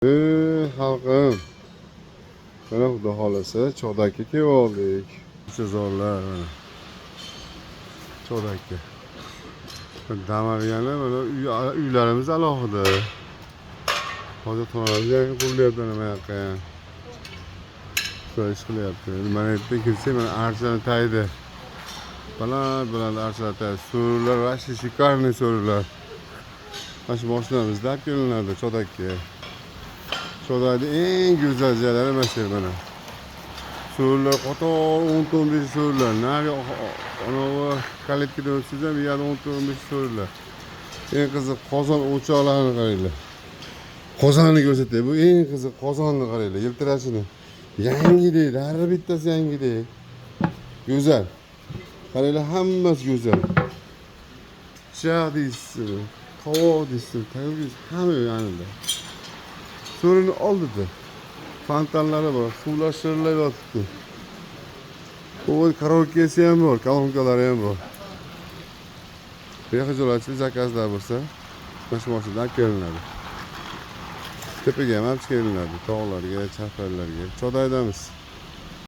Xalqim, mana xudo xohlasa Cho'dakka kelib oldik. Chizorlar mana Cho'dakka. Dam olgani mana uylarimiz alohida. Hozir xonalarimiz yangi qurilyapti mana bu yoqqa. Shu ish qilyapti. Mana yerda kelsak mana archani tagida. Baland archalar tagida. So'rlar va shikarniy so'rlar. Mana shu mashinamizda olib kelinadi Cho'dakka. Cho'dakda eng go'zal joylari mana shu mana. So'rlar qator 10-15 so'rlar. Nari anavi kalitkada o'tsangiz ham bu yerda 10-15 so'rlar. Eng qiziq qozon o'choqlarini qaranglar. Qozonni ko'rsatay. Bu eng qiziq qozonni qaranglar, yiltirashini. Yangidek, har bittasi yangidek. Go'zal. Qaranglar, hammasi go'zal. Chiroq deysiz, qovoq deysiz, tayoq hamma yonida. So'rini oldida fontanlari bor, suvlar shirilib yotibdi. Bu karaokesi ham bor, kolonkalari ham bor. Bexijolatchi zakazlar bo'lsa, mana shu mashinadan olib kelinadi. Tepaga ham olib kelinadi, tog'larga, chaparlarga. Cho'daydamiz.